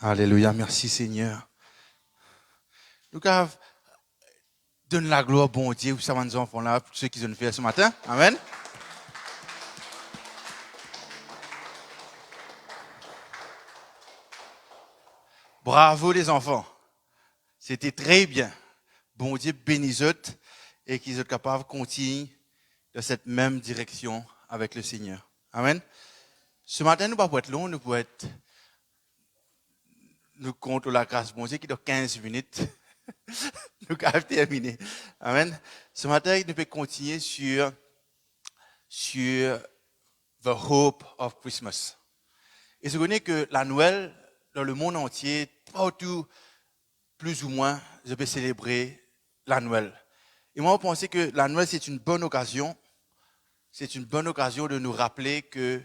Alléluia, merci Seigneur. Nous donne la gloire, bon Dieu, pour ça, nos enfants là, pour ceux qui ont fait ce matin. Amen. Bravo les enfants. C'était très bien. Bon Dieu bénisse eux et qu'ils soient capables de continuer dans cette même direction avec le Seigneur. Amen. Ce matin, nous ne pouvons pas être long, nous comptons la grâce bon Dieu qui dans 15 minutes. Nous avons terminé. Amen. Ce matin, nous pouvons continuer sur The Hope of Christmas. Et je connais que la Noël, dans le monde entier, partout, plus ou moins, je peux célébrer la Noël. Et moi, je pense que la Noël, c'est une bonne occasion. C'est une bonne occasion de nous rappeler que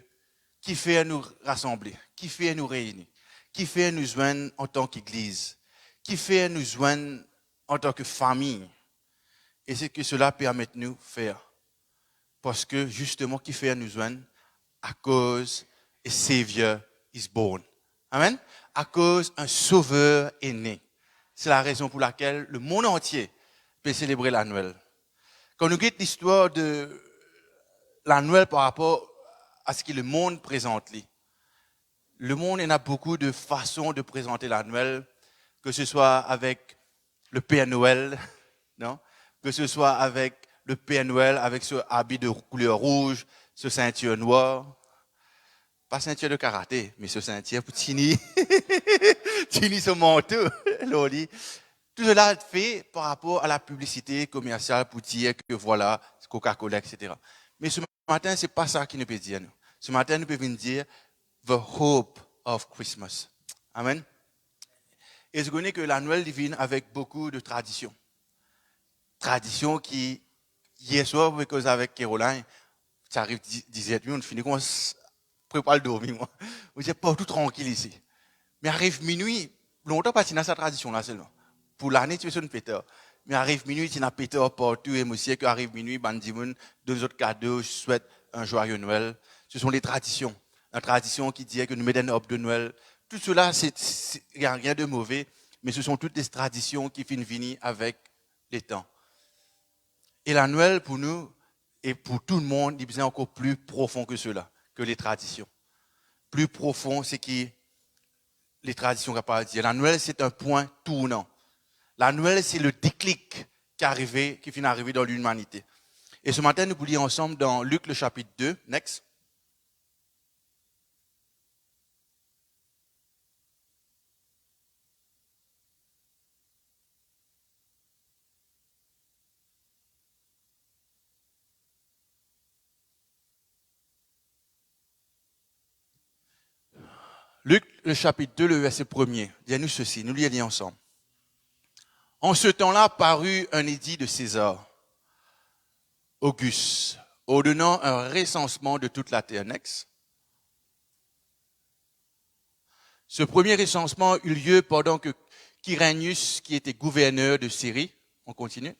qui fait nous rassembler, qui fait nous réunir, qui fait nous joindre en tant qu'Église, qui fait nous joindre en tant que famille. Et c'est que cela permet de nous faire. Parce que justement, qui fait nous joindre à cause a Savior is born. Amen. À cause un sauveur est né. C'est la raison pour laquelle le monde entier peut célébrer la Noël. Quand nous regardons l'histoire de la Noël par rapport à ce que le monde présente, le monde il a beaucoup de façons de présenter la Noël, que ce soit avec le Père Noël, non? Que ce soit avec le Père Noël, avec ce habit de couleur rouge, ce ceinture noire. Pas ceinture de karaté, mais ce ceinture pour Tini. Tini son manteau, Loli. Tout cela est fait par rapport à la publicité commerciale pour dire que voilà, Coca-Cola, etc. Mais ce matin, c'est pas ça qui nous peut dire. Nous. Ce matin, nous pouvons dire The Hope of Christmas. Amen. Et je connais que la Noël divine avec beaucoup de traditions. Traditions qui, hier soir, avec Caroline, ça arrive 17h, on finit qu'on prépare le dormir, moi. On dit pas tout tranquille ici. Mais arrive minuit, longtemps pas dans sa tradition là seulement. Pour l'année, tu es sur une péteur. Mais arrive minuit, tu n'as péteur partout, et monsieur, que arrive minuit, bandimoun, deux autres cadeaux, je souhaite un joyeux Noël. Ce sont les traditions. Une tradition qui dit que nous mettons une robe de Noël. Tout cela, il n'y a rien de mauvais, mais ce sont toutes des traditions qui finissent venir avec les temps. Et la Noël, pour nous, et pour tout le monde, il est encore plus profond que cela, que les traditions. Plus profond, c'est qui les traditions capables de dire. La Noël, c'est un point tournant. La Noël, c'est le déclic qui finit d'arriver dans l'humanité. Et ce matin, nous voulons lire ensemble dans Luc, le chapitre 2. Next. Luc, le chapitre 2, le verset 1er. Dis-nous ceci, nous lisons ensemble. En ce temps-là, parut un édit de César, Auguste, ordonnant un recensement de toute la terre. Next. Ce premier recensement eut lieu pendant que Quirinius, qui était gouverneur de Syrie, on continue,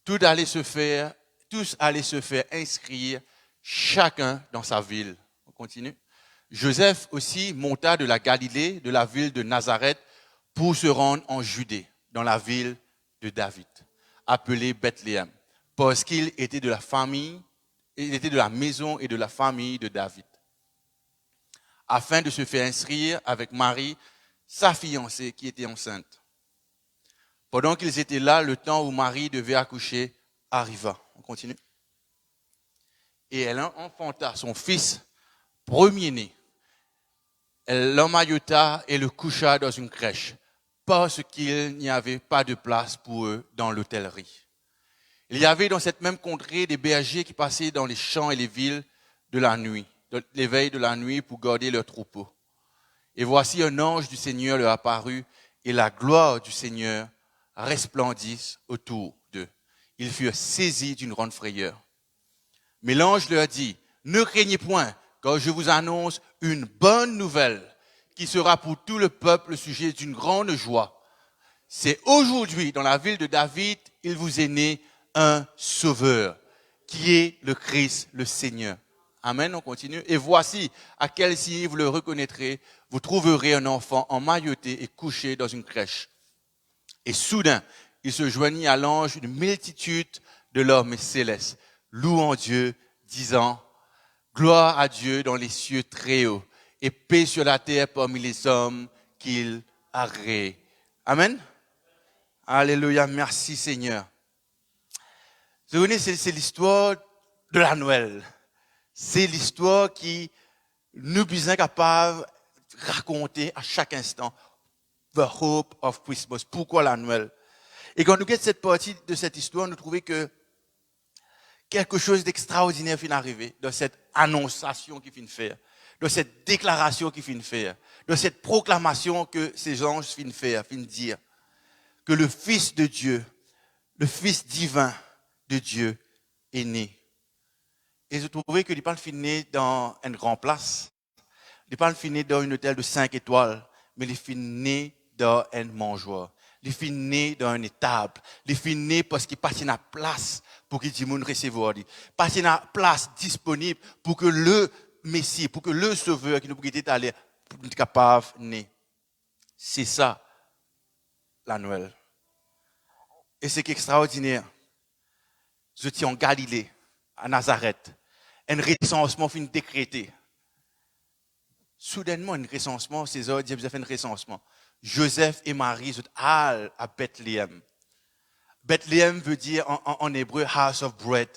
tous allaient se faire inscrire, chacun dans sa ville. On continue. Joseph aussi monta de la Galilée, de la ville de Nazareth, pour se rendre en Judée, dans la ville de David, appelée Bethléem, parce qu'il était de la maison et de la famille de David, afin de se faire inscrire avec Marie, sa fiancée, qui était enceinte. Pendant qu'ils étaient là, le temps où Marie devait accoucher arriva. On continue. Et elle enfanta son fils premier-né. Elle l'emmaillota et le coucha dans une crèche, parce qu'il n'y avait pas de place pour eux dans l'hôtellerie. Il y avait dans cette même contrée des bergers qui passaient dans les champs et les villes de la nuit, les veilles de la nuit pour garder leurs troupeaux. Et voici un ange du Seigneur leur apparut, et la gloire du Seigneur resplendit autour d'eux. Ils furent saisis d'une grande frayeur. Mais l'ange leur dit, ne craignez point, car je vous annonce une bonne nouvelle qui sera pour tout le peuple le sujet d'une grande joie. C'est aujourd'hui, dans la ville de David, il vous est né un sauveur, qui est le Christ, le Seigneur. Amen, on continue. Et voici, à quel signe vous le reconnaîtrez, vous trouverez un enfant emmailloté et couché dans une crèche. Et soudain, il se joignit à l'ange une multitude de l'homme céleste, louant Dieu, disant, gloire à Dieu dans les cieux très hauts, et paix sur la terre parmi les hommes qu'il agrée. Amen. Alléluia, merci Seigneur. Vous connaissez, c'est l'histoire de la Noël. C'est l'histoire qui nous sommes capables de raconter à chaque instant. The hope of Christmas. Pourquoi la Noël? Et quand nous regardons cette partie de cette histoire, nous trouvons que quelque chose d'extraordinaire vient d'arriver dans cette annonciation qu'il vient de faire, dans cette déclaration qu'il vient de faire, dans cette proclamation que ces anges viennent de faire, viennent de dire que le Fils de Dieu, le Fils divin de Dieu est né. Et je trouvais que il parle né dans une grande place, il parle né dans un hôtel de 5 étoiles, mais il est né dans un mangeoire. Il est né dans une étable. Il est né parce qu'il passe une place pour que les gens recevoir. Passe une place disponible pour que le Messie, pour que le Sauveur qui nous pourrait aller, pour être capable de naître. C'est ça, la Noël. Et c'est extraordinaire. Je suis en Galilée, à Nazareth. Un recensement fin décrété. Soudainement, un recensement, César dit, vous avez fait un recensement. Joseph et Marie sont allés à Bethléem. Bethléem veut dire en hébreu house of bread,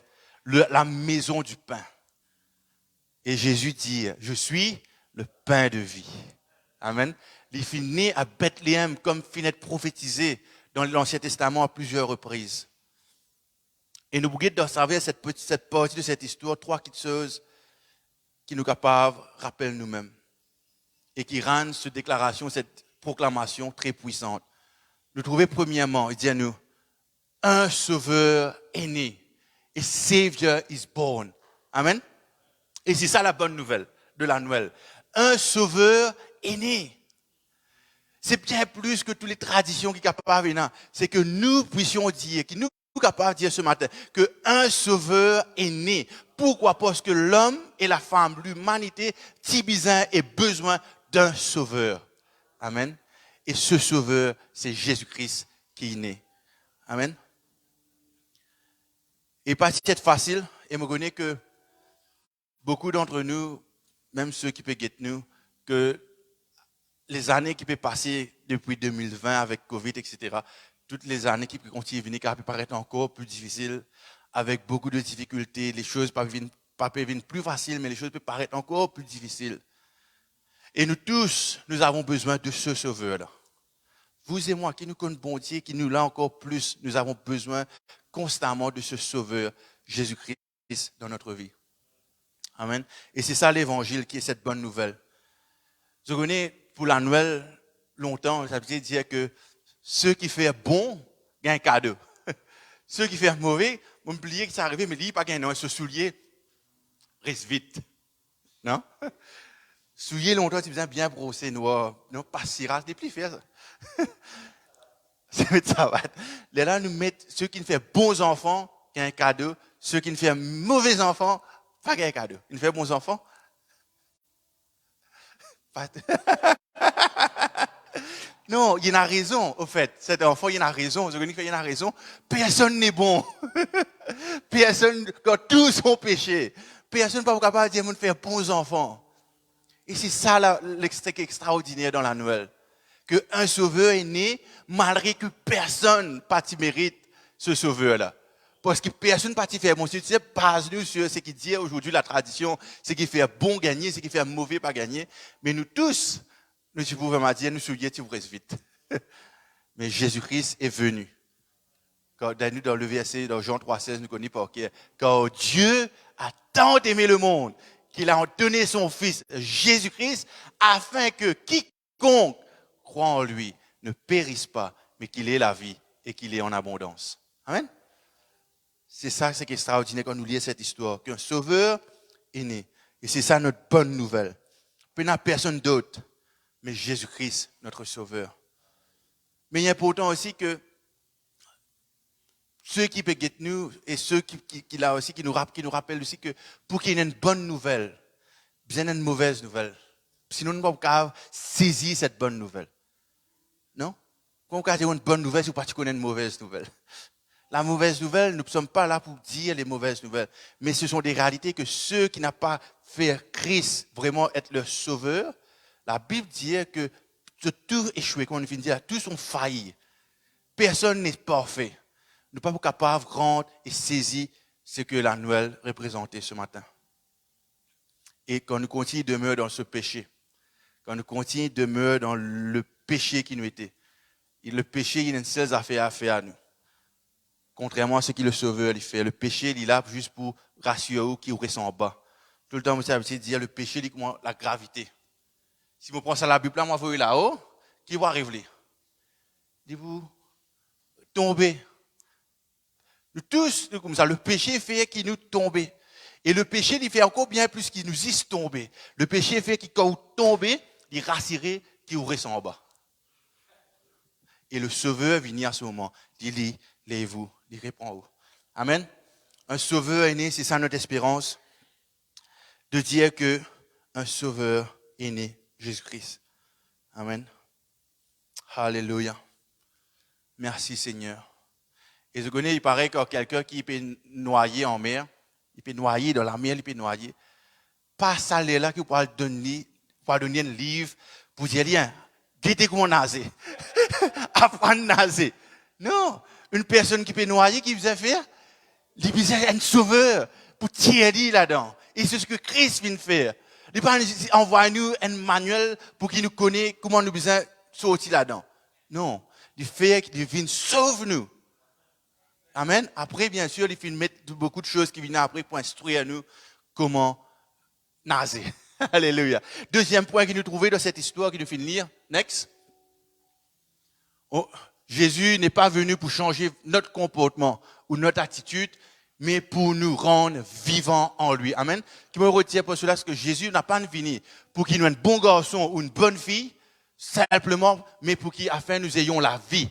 la maison du pain. Et Jésus dit, je suis le pain de vie. Amen. Il est né à Bethléem comme finit prophétisé dans l'Ancien Testament à plusieurs reprises. Et nous voulons d'observer cette partie de cette histoire, trois petites choses qui nous capables rappellent nous-mêmes et qui rendent cette déclaration, cette proclamation très puissante. Nous trouvons premièrement, il dit à nous, un sauveur est né. A Savior is born. Amen. Et c'est ça la bonne nouvelle de la Noël. Un sauveur est né. C'est bien plus que toutes les traditions qui sont capables de venir. C'est que nous puissions dire, que nous sommes capables de dire ce matin, qu'un sauveur est né. Pourquoi? Parce que l'homme et la femme, l'humanité, Tibizin, a besoin d'un sauveur. Amen. Et ce sauveur, c'est Jésus-Christ qui est né. Amen. Et pas si c'est facile, et me connais que beaucoup d'entre nous, même ceux qui peuvent guetter nous, que les années qui peuvent passer depuis 2020 avec Covid, etc., toutes les années qui peuvent continuer à venir, qui peuvent paraître encore plus difficiles, avec beaucoup de difficultés, les choses peuvent venir plus faciles, mais les choses peuvent paraître encore plus difficiles. Et nous tous, nous avons besoin de ce sauveur-là. Vous et moi, qui nous connaissons bon Dieu, qui nous l'a encore plus, nous avons besoin constamment de ce sauveur, Jésus-Christ, dans notre vie. Amen. Et c'est ça l'évangile qui est cette bonne nouvelle. Je connais pour la Noël, longtemps, ça veut dire que ceux qui font bon, gagnent un cadeau. Ceux qui font mauvais, vont oublier que ça arrive, mais ils pas gagner ce soulier, reste vite. Non? Soulier longtemps, tu besoin bien brosser noir. Non, pas si rare, des plus faire ça. Ça va. Là, nous mettons ceux qui ne font bons enfants, qui ont un cadeau. Ceux qui ne font mauvais enfants, pas un cadeau. Ils ne font bons enfants. Pas... Non, il y en a raison, au fait. Cet enfant, il y en a raison. Je connais qu'il y en a raison. Personne n'est bon. Personne, quand tous sont péchés. Personne n'est pas capable de dire, de faire bons enfants. Et c'est ça l'extrait extraordinaire dans la Noël. Qu'un sauveur est né, malgré que personne pas mérite ce sauveur-là. Parce que personne pas fait bon. Si tu sais, base-nous sur ce qui dit aujourd'hui la tradition, ce qui fait bon gagner, ce qui fait mauvais pas gagner. Mais nous tous, nous pouvons dire, nous souviens, tu vous restes vite. Mais Jésus-Christ est venu. Quand nous, dans le verset, dans Jean 3,16, nous connaissons par cœur. Car Dieu a tant aimé le monde qu'il a donné son Fils, Jésus-Christ, afin que quiconque croit en lui ne périsse pas, mais qu'il ait la vie et qu'il ait en abondance. Amen. C'est ça, c'est extraordinaire quand nous lisons cette histoire, qu'un sauveur est né. Et c'est ça notre bonne nouvelle. Il n'y a personne d'autre, mais Jésus-Christ, notre sauveur. Mais il est important aussi que ceux qui peuvent nous et ceux qui là aussi, qui nous rappellent aussi que pour qu'il y ait une bonne nouvelle, bien une mauvaise nouvelle. Sinon, nous ne pouvons pas saisir cette bonne nouvelle. Non? Quand on a une bonne nouvelle, c'est parce qu'on a une mauvaise nouvelle. La mauvaise nouvelle, nous ne sommes pas là pour dire les mauvaises nouvelles, mais ce sont des réalités que ceux qui n'ont pas fait Christ vraiment être leur sauveur, la Bible dit que tout échoué, comme on vient de dire, tous ont failli. Personne n'est parfait. Nous ne sommes pas capables de rendre et saisir ce que la Noël représentait ce matin. Et quand nous continuons de demeurer dans ce péché, quand nous continuons de demeurer dans le péché qui nous était, et le péché, il a une seule affaire à faire à nous. Contrairement à ce que le Sauveur il fait. Le péché, il est là juste pour rassurer ou qui reste en bas. Tout le temps, vous savez dire le péché, il est la gravité. Si vous prenez ça à la Bible, moi, vous voyez là-haut, qui va arriver? Dites-vous, tomber. Nous tous, comme ça, le péché fait qu'il nous tombe. Et le péché, il fait encore bien plus qu'il nous y tombe. Le péché fait qu'il, quand vous tombez, il rassure qui vous reste en bas. Et le Sauveur vient à ce moment. Il dit, lève-vous, il répond. Amen. Un Sauveur est né, c'est ça notre espérance, de dire que un Sauveur est né, Jésus-Christ. Amen. Alléluia. Merci Seigneur. Et je connais, il paraît qu'il y a quelqu'un qui peut noyer en mer, il peut noyer dans la mer, il peut noyer. Pas ça là qui pourra donner un livre pour dire rien. Guettez comment nager. Apprendre à nager. Non. Une personne qui peut noyer, qui vous a fait, il besoin un sauveur pour tirer là-dedans. Et c'est ce que Christ vient faire. Il envoie nous un manuel pour qu'il nous connaisse comment nous besoin sortir là-dedans. Non. Il fait qu'il vient sauver nous. Amen. Après, bien sûr, il vient mettre beaucoup de choses qui viennent après pour instruire nous comment nager. Alléluia. Deuxième point qu'il nous trouvait dans cette histoire qui nous fait lire. Next. Oh, Jésus n'est pas venu pour changer notre comportement ou notre attitude, mais pour nous rendre vivants en lui. Amen. Qui me retient pour cela, c'est que Jésus n'a pas venu pour qu'il nous ait un bon garçon ou une bonne fille, simplement, mais pour qu'afin nous ayons la vie.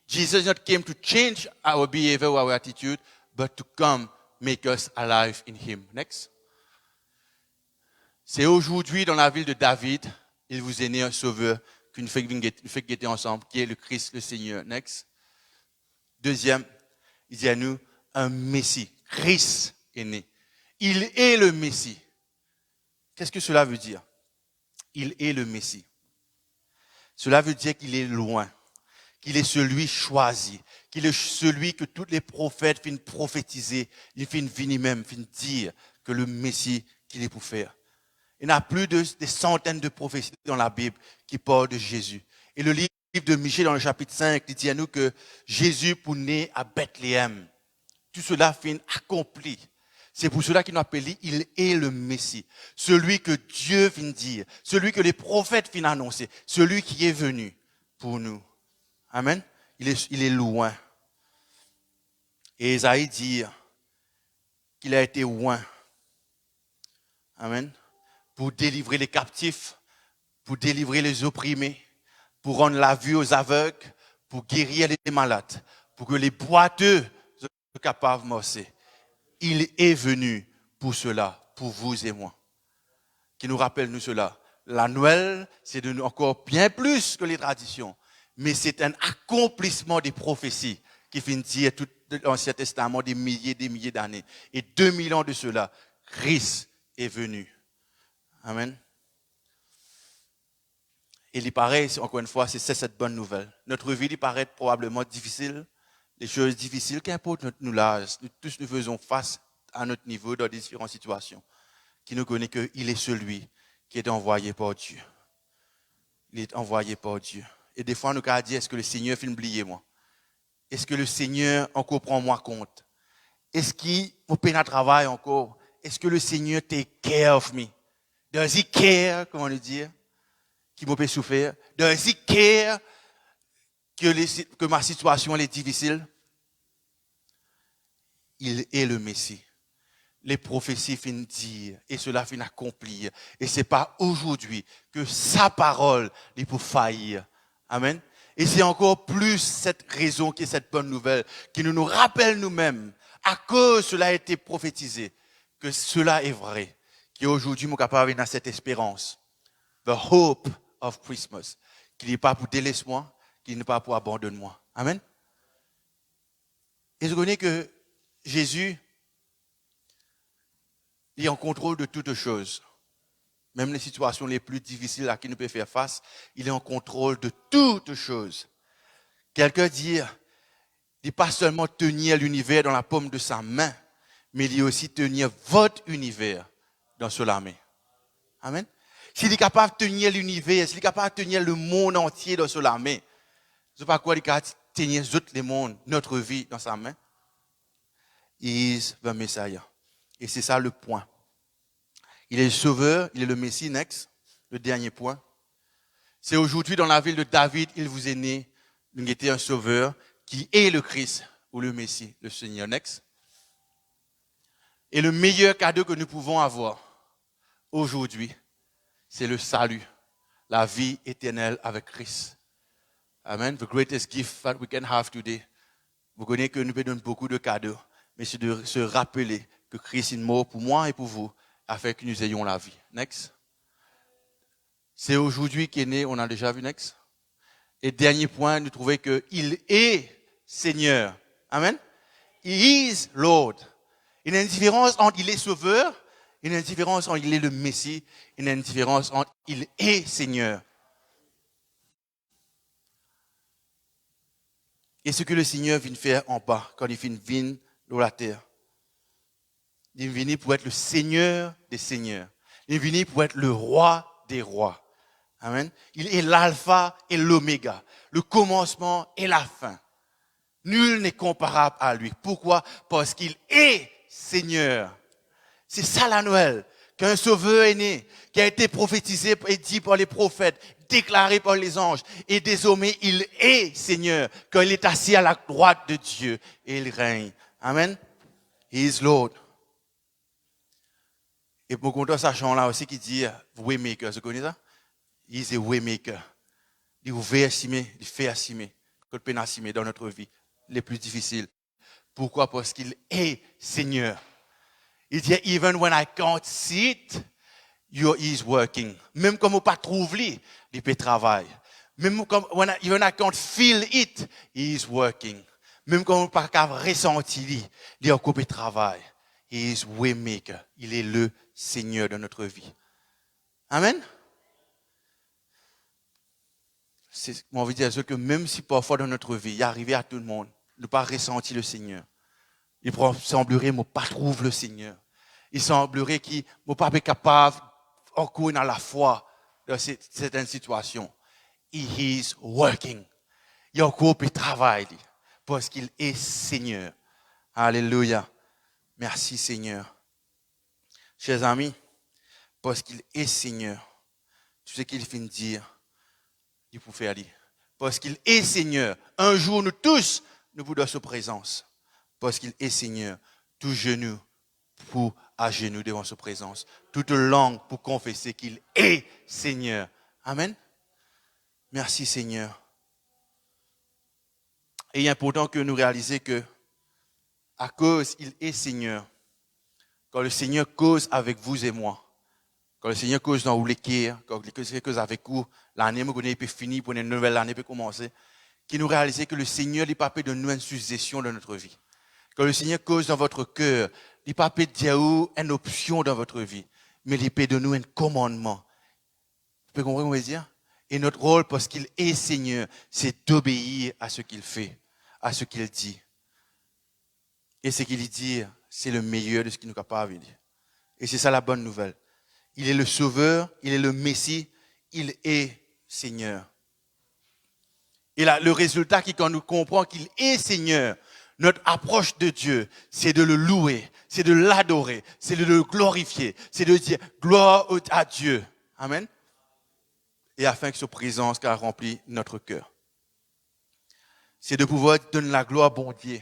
Jesus not came to change our behavior or our attitude, but to come make us alive in him. Next. C'est aujourd'hui dans la ville de David, il vous est né un sauveur qu'une fait guetter ensemble, qui est le Christ, le Seigneur. Next. Deuxième, il dit à nous, un Messie. Christ est né. Il est le Messie. Qu'est-ce que cela veut dire? Il est le Messie. Cela veut dire qu'il est loin, qu'il est celui choisi, qu'il est celui que tous les prophètes viennent prophétiser, ils viennent venir même, viennent dire que le Messie qu'il est pour faire. Il y a plus de des centaines de prophéties dans la Bible qui parlent de Jésus. Et le livre de Michée dans le chapitre 5, il dit à nous que Jésus pour naître à Bethléem. Tout cela finit accompli. C'est pour cela qu'il nous appelle, il est le Messie. Celui que Dieu vient dire, celui que les prophètes viennent annoncer, celui qui est venu pour nous. Amen. Il est loin. Et Isaïe dit qu'il a été loin. Amen. Pour délivrer les captifs, pour délivrer les opprimés, pour rendre la vue aux aveugles, pour guérir les malades, pour que les boiteux soient capables de marcher. Il est venu pour cela, pour vous et moi. Qui nous rappelle nous cela. La Noël, c'est de nous encore bien plus que les traditions, mais c'est un accomplissement des prophéties qui finit dire tout l'Ancien Testament des milliers d'années. Et 2000 ans de cela, Christ est venu. Amen. Et il paraît, encore une fois, c'est cette bonne nouvelle. Notre vie, il paraît probablement difficile. Les choses difficiles, qu'importe nous l'âge, nous tous nous faisons face à notre niveau dans différentes situations. Qui nous connaît qu'il est celui qui est envoyé par Dieu. Il est envoyé par Dieu. Et des fois, nous avons dit, est-ce que le Seigneur fait oublier moi? Est-ce que le Seigneur encore prend moi compte? Est-ce qu'il me peine à travail encore? Est-ce que le Seigneur take care of me? Does he care, comment le dire, qui m'a fait souffrir? Does he care que ma situation est difficile? Il est le Messie. Les prophéties finissent dire, et cela finit accomplir. Et ce n'est pas aujourd'hui que sa parole est pour faillir. Amen. Et c'est encore plus cette raison qui est cette bonne nouvelle, qui nous rappelle nous-mêmes, à cause cela a été prophétisé, que cela est vrai, qu'aujourd'hui, nous sommes capables d'avoir cette espérance. The hope of Christmas, qui n'est pas pour délaisser moi, qui n'est pas pour abandonner moi. Amen. Et je connais que Jésus, il est en contrôle de toutes choses. Même les situations les plus difficiles à qui nous pouvons faire face, il est en contrôle de toutes choses. Quelqu'un dit, il n'est pas seulement tenir l'univers dans la paume de sa main, mais il est aussi tenir votre univers dans sa main. Amen. S'il est capable de tenir l'univers, s'il est capable de tenir le monde entier dans sa main, c'est pas quoi il est capable de tenir tout le monde, notre vie dans sa main. He is the Messiah. Et c'est ça le point. Il est le sauveur, il est le Messie, next. Le dernier point. C'est aujourd'hui dans la ville de David, il vous est né, il était un sauveur qui est le Christ ou le Messie, le Seigneur, next. Et le meilleur cadeau que nous pouvons avoir aujourd'hui, c'est le salut, la vie éternelle avec Christ. Amen. The greatest gift that we can have today. Vous connaissez que nous pouvons donner beaucoup de cadeaux, mais c'est de se rappeler que Christ est mort pour moi et pour vous, afin que nous ayons la vie. Next. C'est aujourd'hui qu'est né, on a déjà vu next. Et dernier point, nous trouvons qu'il est Seigneur. Amen. He is Lord. Il y a une différence entre il est sauveur, il y a une différence entre il est le Messie, il y a une différence entre il est Seigneur. Et ce que le Seigneur vient faire en bas, quand il vient dans la terre. Il est venu pour être le Seigneur des Seigneurs. Il est venu pour être le roi des rois. Amen. Il est l'alpha et l'oméga, le commencement et la fin. Nul n'est comparable à lui. Pourquoi? Parce qu'il est Seigneur. C'est ça la Noël, qu'un sauveur est né, qui a été prophétisé et dit par les prophètes, déclaré par les anges. Et désormais, il est Seigneur, quand il est assis à la droite de Dieu et il règne. Amen. He is Lord. Et pour qu'on ça chant là aussi qui dit Waymaker, vous connaissez ça? Il est Waymaker. Il ouvert estimer, il fait estimer, que le peine estimer dans notre vie, les plus difficiles. Pourquoi? Parce qu'il est Seigneur. Il dit, even when I can't see it, he is working. Même comme on ne pas trouver, il peut travailler. Même comme even I can't feel it, he is working. Même comme on ne pas ressentir, il est encore peut travail. He is Waymaker. Il est le Seigneur de notre vie. Amen. C'est, on veut dire que même si parfois dans notre vie, il est arrivé à tout le monde, ne pas ressentir le Seigneur. Il semblerait que je ne pas trouve le Seigneur. Il semblerait que je ne pas capable encore dans la foi dans certaines situations. He is working. Il a encore un travail parce qu'il est Seigneur. Alléluia. Merci Seigneur. Chers amis, parce qu'il est Seigneur, tu sais qu'il finit de dire, il faut faire dire. Parce qu'il est Seigneur. Un jour, nous tous, nous voulons sa présence. Parce qu'il est Seigneur. Tout genou pour à genoux devant sa présence. Toute langue pour confesser qu'il est Seigneur. Amen. Merci Seigneur. Et il est important que nous réalisions que, à cause il est Seigneur, quand le Seigneur cause avec vous et moi, quand le Seigneur cause dans l'équerre, quand le Seigneur cause avec vous, l'année peut finir pour une nouvelle année peut commencer, qui nous réalisons que le Seigneur n'est pas fait de nous une suggestion dans notre vie. Quand le Seigneur cause dans votre cœur, il n'est pas fait de dire une option dans votre vie, mais il peut de nous un commandement. Vous pouvez comprendre ce que je veux dire? Et notre rôle, parce qu'il est Seigneur, c'est d'obéir à ce qu'il fait, à ce qu'il dit. Et ce qu'il dit, c'est le meilleur de ce qu'il nous est capable de dire. Et c'est ça la bonne nouvelle. Il est le Sauveur, il est le Messie, il est Seigneur. Et là, le résultat, quand nous comprenons qu'il est Seigneur, notre approche de Dieu, c'est de le louer, c'est de l'adorer, c'est de le glorifier, c'est de dire gloire à Dieu. Amen. Et afin que sa présence ait rempli notre cœur. C'est de pouvoir donner la gloire à bon Dieu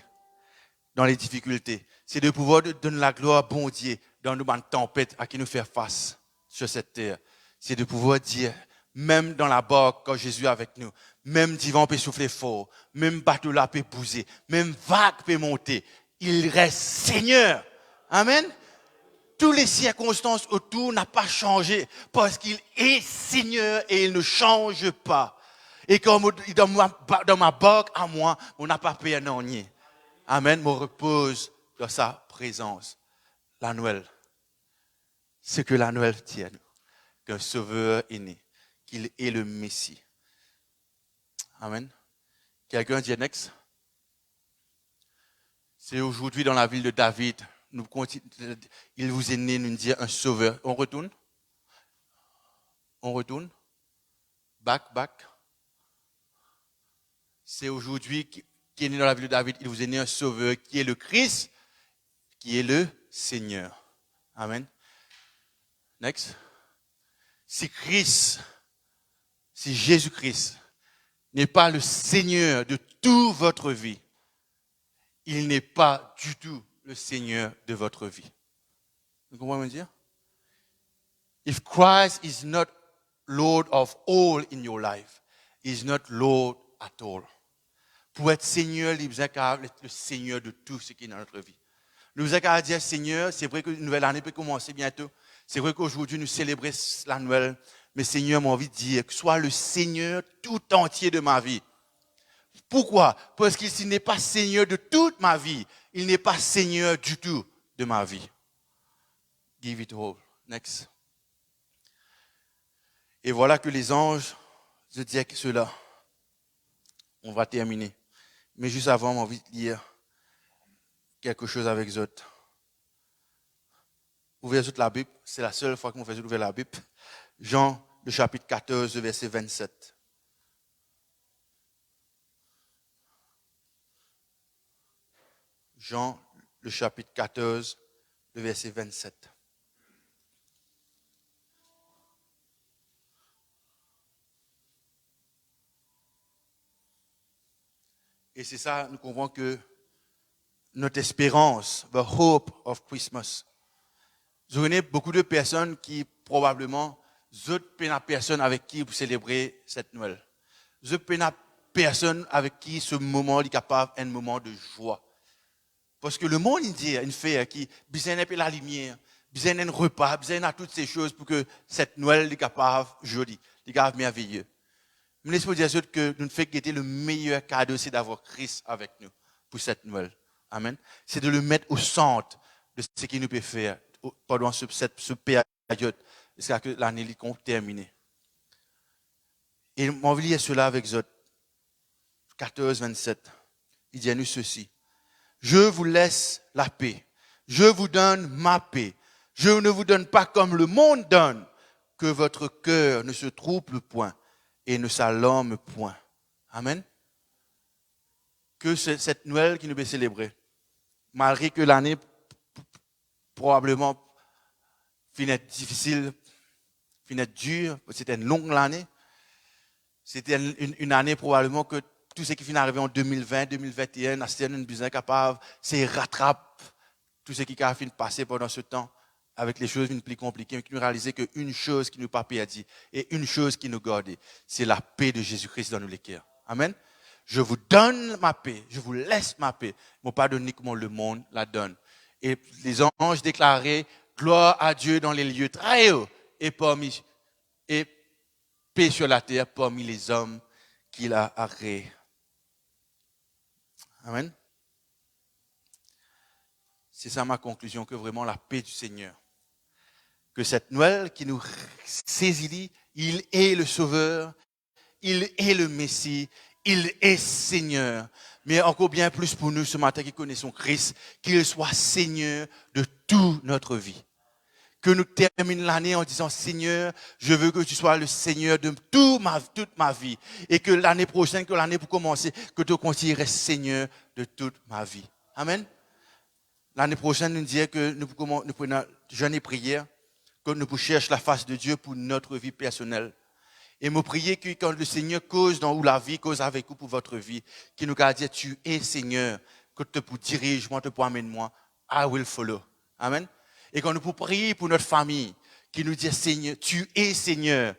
dans les difficultés. C'est de pouvoir donner la gloire à bon Dieu dans nos tempêtes à qui nous faire face sur cette terre. C'est de pouvoir dire, Même dans la barque, quand Jésus est avec nous, même divan peut souffler fort, même bateau là peut bouger, même vague peut monter, il reste Seigneur. Amen. Toutes les circonstances autour n'ont pas changé parce qu'il est Seigneur et il ne change pas. Et comme dans ma barque à moi, on n'a pas payé un rien. Amen, me repose dans sa présence. La Noël, ce que la Noël tient, qu'un sauveur est né, qu'il est le Messie. Amen. Quelqu'un dit next. C'est aujourd'hui dans la ville de David, il vous est né nous dire un sauveur. On retourne? On retourne? Back. C'est aujourd'hui qui est né dans la ville de David, il vous est né un sauveur qui est le Christ, qui est le Seigneur. Amen. Next. Si Jésus-Christ n'est pas le Seigneur de toute votre vie, il n'est pas du tout le Seigneur de votre vie. Vous comprenez ce que je veux dire? If Christ is not Lord of all in your life, he is not Lord at all. Pour être Seigneur, il vous être le Seigneur de tout ce qui est dans notre vie. Nous vous avons dire, Seigneur, c'est vrai que une nouvelle année peut commencer bientôt. C'est vrai qu'aujourd'hui, nous célébrons la Noël. Mais Seigneur, j'ai envie de dire que sois le Seigneur tout entier de ma vie. Pourquoi? Parce qu'il n'est pas Seigneur de toute ma vie. Il n'est pas Seigneur du tout de ma vie. Give it all. Next. Et voilà que les anges, je dis que cela. On va terminer. Mais juste avant, j'ai envie de lire quelque chose avec vous autres. Ouvrez la Bible, c'est la seule fois qu'on fait ouvrir la Bible. Jean, le chapitre 14, verset 27. Jean, le chapitre 14, le verset 27. Et c'est ça, nous comprenons que notre espérance, the hope of Christmas. Je connais beaucoup de personnes qui, probablement, d'autres personnes avec qui vous célébrez cette Noël. D'autres personnes avec qui ce moment est capable un moment de joie. Parce que le monde, il dit, une fête qui, besoin de la lumière, besoin d'un repas, besoin de toutes ces choses pour que cette Noël est capable jolie, est capable merveilleux. Mais laissez-moi dire que nous faisons guetter le meilleur cadeau, c'est d'avoir Christ avec nous pour cette Noël. Amen. C'est de le mettre au centre de ce qu'il nous peut faire pendant cette période, jusqu'à que l'année est terminée. Et on va lire cela avec Zot. 14, 27. Il dit à nous ceci. Je vous laisse la paix. Je vous donne ma paix. Je ne vous donne pas comme le monde donne. Que votre cœur ne se trouble point et ne s'alarme point. Amen. Que cette Noël qui nous est célébrée, malgré que l'année probablement finit difficile, finit dure, c'était une longue année. C'était une année probablement que tout ce qui finit arrivé en 2020, 2021, c'est une besoin capable, c'est rattrape tout ce qui a fini de passer pendant ce temps avec les choses plus compliquées, mais qui nous réaliser qu'une chose qui nous pas perdue et une chose qui nous garde, c'est la paix de Jésus-Christ dans nos cœurs. Amen. Je vous donne ma paix, je vous laisse ma paix, mais pas donner comme le monde la donne. Et les anges déclaraient gloire à Dieu dans les lieux très hauts et paix sur la terre parmi les hommes qu'il a agréés. Amen. C'est ça ma conclusion, que vraiment la paix du Seigneur. Que cette Noël qui nous saisit, il est le Sauveur, il est le Messie, il est Seigneur. Mais encore bien plus pour nous ce matin qui connaissons Christ, qu'il soit Seigneur de toute notre vie. Que nous terminions l'année en disant, Seigneur, je veux que tu sois le Seigneur de toute ma vie. Et que l'année prochaine, que l'année pour commencer, que tu continuerais Seigneur de toute ma vie. Amen. L'année prochaine, nous disons que nous prenons jeûne et prière, que nous cherchons la face de Dieu pour notre vie personnelle. Et me prier que quand le Seigneur cause dans où la vie cause avec vous pour votre vie, qu'il nous a dit, tu es Seigneur, que tu pour dirige-moi, tu pour amène-moi, I will follow. Amen. Et quand nous pouvons prier pour notre famille, qui nous dit, Seigneur, tu es Seigneur,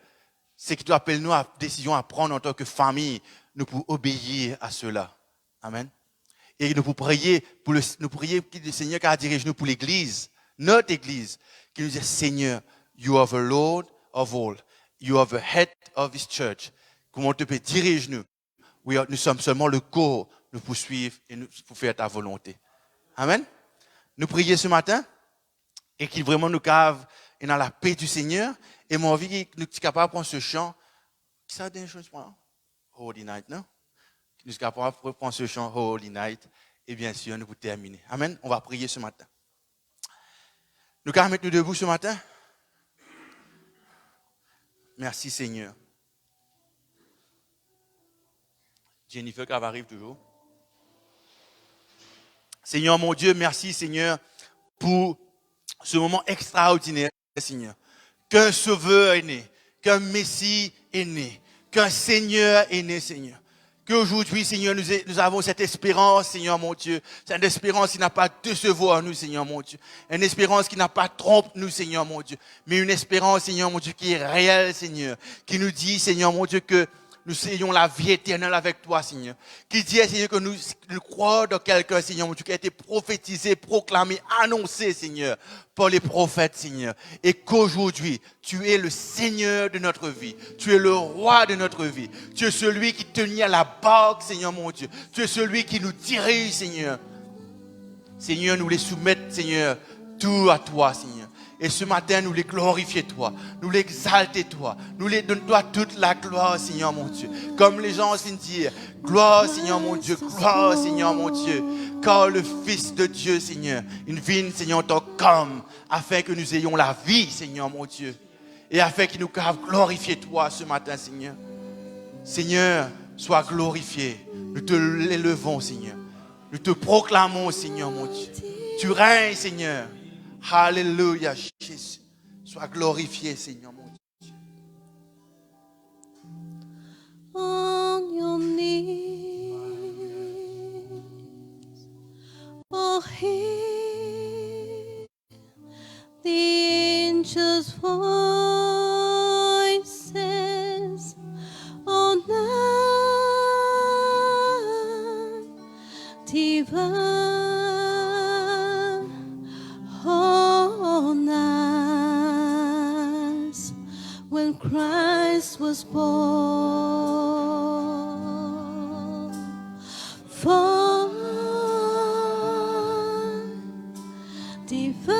c'est que tu appelles nous à décision à prendre en tant que famille, nous pour obéir à cela. Amen. Et nous pour prier, nous prier que le Seigneur qui dirige nous pour l'église, notre église, qui nous dit Seigneur, you are the Lord of all. You are the head of this church. Comment tu peux diriger nous? Nous sommes seulement le corps, nous poursuivre et nous pour faire ta volonté. Amen. Nous prions ce matin et qu'il vraiment nous cave et dans la paix du Seigneur. Et mon envie que nous sommes capables de prendre ce chant. Qui ça donne chose pour Holy Night, non? Nous sommes capables de prendre ce chant Holy Night. Et bien sûr, nous pour terminer. Amen. On va prier ce matin. Nous allons mettre nous debout ce matin. Merci Seigneur. Jennifer qui arrive toujours. Seigneur mon Dieu, merci Seigneur pour ce moment extraordinaire, Seigneur. Qu'un sauveur est né, qu'un Messie est né, qu'un Seigneur est né, Seigneur. Qu'aujourd'hui, Seigneur, nous avons cette espérance, Seigneur mon Dieu. Cette espérance qui n'a pas décevoir nous, Seigneur mon Dieu. Une espérance qui n'a pas trompé nous, Seigneur mon Dieu. Mais une espérance, Seigneur mon Dieu, qui est réelle, Seigneur. Qui nous dit, Seigneur mon Dieu, que nous ayons la vie éternelle avec toi, Seigneur. Qui dit, Seigneur, que nous croyons dans quelqu'un, Seigneur mon Dieu, qui a été prophétisé, proclamé, annoncé, Seigneur, par les prophètes, Seigneur. Et qu'aujourd'hui, tu es le Seigneur de notre vie. Tu es le roi de notre vie. Tu es celui qui tenait à la barque, Seigneur mon Dieu. Tu es celui qui nous dirige, Seigneur. Seigneur, nous les soumettons, Seigneur, tout à toi, Seigneur. Et ce matin, nous les glorifions, toi. Nous l'exaltons, toi. Nous les donnons, toi, toute la gloire, Seigneur, mon Dieu. Comme les gens aussi disent, gloire, Seigneur, mon Dieu. Gloire, Seigneur, mon Dieu. Car le Fils de Dieu, Seigneur, une vie, Seigneur, tant comme, afin que nous ayons la vie, Seigneur, mon Dieu. Et afin qu'il nous glorifier, toi, ce matin, Seigneur. Seigneur, sois glorifié. Nous te l'élevons, Seigneur. Nous te proclamons, Seigneur, mon Dieu. Tu règnes, Seigneur. Alléluia, Jésus. Sois glorifié, Seigneur, mon Dieu. On your knees, oh, hear the angels' voices, oh, night divine. When Christ was born, for divine,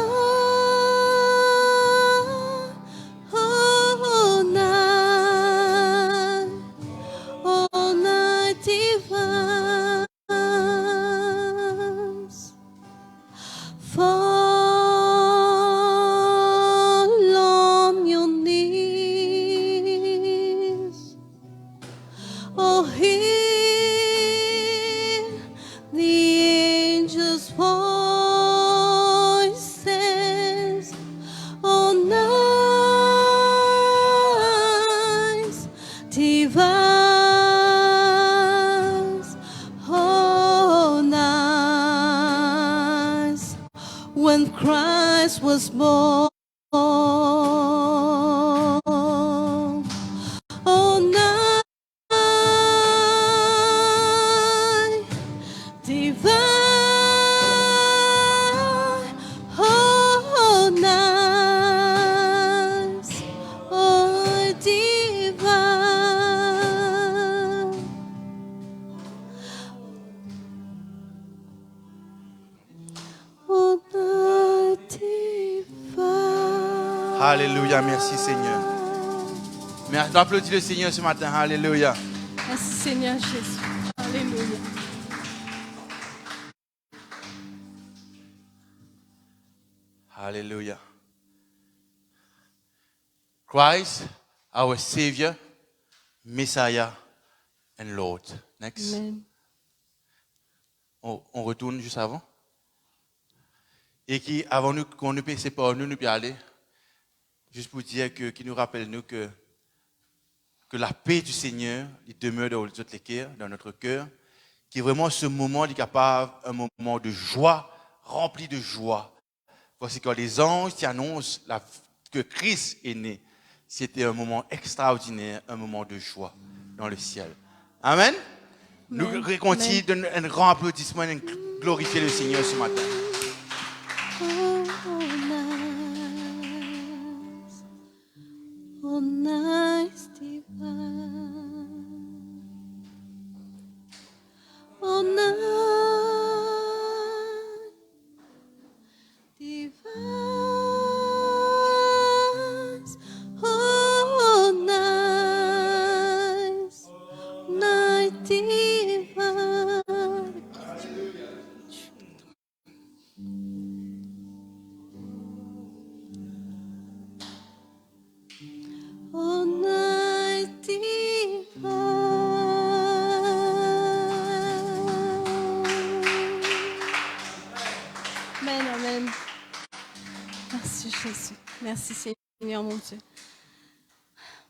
all night divine, fall on your knees. Oh, hear the angels' voices, oh, nice divines, oh, nice, when Christ was born. Oh, night divine, oh, nice, oh, divine. Oh, night divine. Alléluia, merci Seigneur. Merci, applaudis le Seigneur ce matin. Alléluia. Merci Seigneur Jésus. Alléluia. Alléluia. Christ, our Savior, Messiah and Lord. Next. Amen. On retourne juste avant. Et qui, avant nous, qu'on nous passe par nous, nous peut aller. Juste pour dire que, qui nous rappelle nous que la paix du Seigneur, il demeure dans notre cœur, dans notre cœur, qui est vraiment ce moment, il est capable, un moment de joie, rempli de joie. Voici quand les anges qui annoncent que Christ est né. c'était un moment extraordinaire, un moment de joie dans le ciel. Amen. Nous continuons de un grand applaudissement et glorifier le Seigneur ce matin. Oh, nice divine. Oh, nice divine. Oh, nice, nice divine. Oh, nice divine. Amen, amen. Merci Jésus. Merci Seigneur mon Dieu.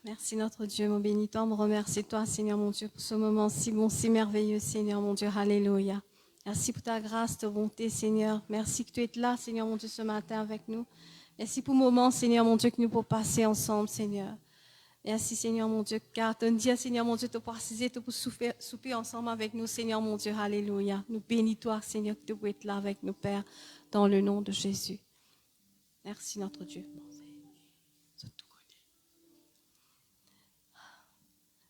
Merci notre Dieu, mon béni-toi. On me remercie toi, Seigneur mon Dieu, pour ce moment si bon, si merveilleux, Seigneur mon Dieu. Alléluia. Merci pour ta grâce, ta bonté, Seigneur. Merci que tu es là, Seigneur mon Dieu, ce matin avec nous. Merci pour le moment, Seigneur mon Dieu, que nous pouvons passer ensemble, Seigneur. Merci, Seigneur mon Dieu, car tu dis, Seigneur mon Dieu, de préciser, de souper ensemble avec nous, Seigneur mon Dieu. Alléluia. Nous bénis-toi, Seigneur, que tu peux être là avec nous, Père, dans le nom de Jésus. Merci, notre Dieu.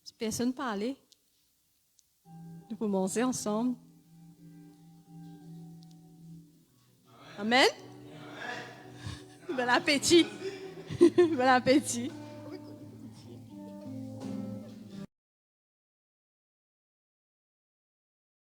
Si personne ne parle, nous pouvons manger ensemble. Amen. Bon appétit. Bon appétit.